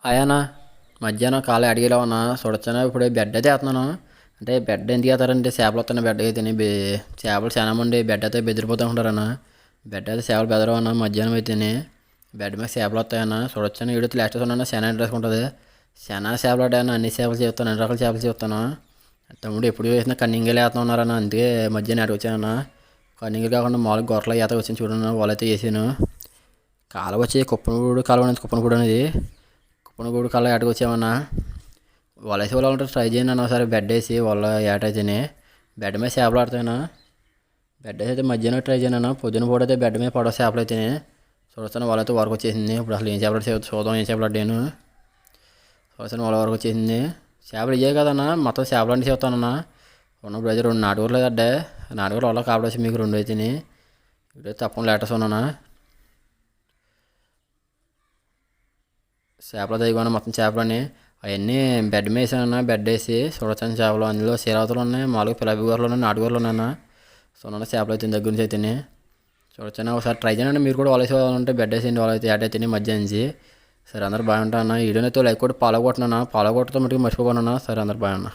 Hi అన్న. మధ్యాహ్నం కాలే అడిగేలా ఉన్నా చూడొచ్చాను. ఇప్పుడు బెడ్ అయితే వేస్తున్నాను. అంటే బెడ్ ఎందుకు వేస్తారంటే చేపలు వస్తున్నాయి బెడ్ అయితే చేపలు చాలా మంది బెడ్ అయితే బెదిరిపోతూ ఉంటారన్న. బెడ్ అయితే చేపలు బెదరవు అన్న. మధ్యాహ్నం అయితేనే బెడ్ మీద చేపలు వస్తాయన్న. చూడొచ్చాను. వీడియో లాస్ట్ ఉన్నాను. శనా ఇంట్రెస్ట్ ఉంటుంది. శనా చేపలు ఆడాను. అన్ని చేపలు చెప్తాను. అన్ని రకాల చేపలు చెప్తాను. తమ్ముడు ఎప్పుడు వేసినా కన్నింగలు వేస్తా ఉన్నారన్న. అందుకే మధ్యాహ్నం అడిగి వచ్చానన్న. కన్నింగలు కాకుండా మామూలుగా గొర్రెలు ఈత వచ్చాను చూడన్న. వాళ్ళైతే వేసాను. కాలువ వచ్చి కుప్పనగూడు కాలువ అనేది కుప్పనగూడు అనేది కుప్పనగూడు కాలువ ఏటకు వచ్చామన్నా. వాళ్ళు వేసే వాళ్ళు ట్రై చేయండి అన్న. ఒకసారి బెడ్ వేసి వాళ్ళ ఏట అయితేనే బెడ్ మీద చేపలు ఆడతాయినా. బెడ్ వేసి అయితే మధ్యాహ్నం ట్రై చేయను అన్న. పొద్దున పూట అయితే బెడ్ మీద పడవ చేపలు అయితేనే చూస్తాను. వాళ్ళైతే వరకు వచ్చేసింది. ఇప్పుడు అసలు ఏం చేపలు చూద్దాం. ఏం చేపలు ఆడాను చూస్తాను. వాళ్ళ వరకు వచ్చేసింది. చేపలు ఇయ్యే కదన్నా. మొత్తం చేపలు అంటే చెప్తానన్నా. ఉన్నప్పుడు అయితే రెండు నాటుకూరలు అడ్డా. నాటుకూరలు వాళ్ళ కాబట్టి మీకు రెండు అయితేనే ఇప్పుడు తప్పకుండా లేటర్స్ ఉన్నానా. చేపలు తెగొన్నా మొత్తం చేపలని అవన్నీ బెడ్ మీద వేసానన్నా. బెడ్ వేసి చూడొచ్చాను చేపలు. అందులో శీరావతలు ఉన్నాయి. మామూలుగా పిల్లబి కూరలు ఉన్నాయి. నాటుకూరలు ఉన్నాయన్న. సో నన్ను చేపలు అయితే దగ్గర నుంచి అయితేనే చూడొచ్చాను. ఒకసారి ట్రై చేయండి. మీరు కూడా వాళ్ళు వేసేవాళ్ళంటే బెడ్ వేసేయండి. వాళ్ళు అయితే ఏట అయితేనే మధ్య నుంచి. సరే అందరు బాగుంటా అన్న. వీడియోనైతే లైక్ కూడా ఫాలో కొట్టినా. ఫాలో కొట్టడం మటుకు మర్చిపోకుండా. సరే అందరు బాగున్నా.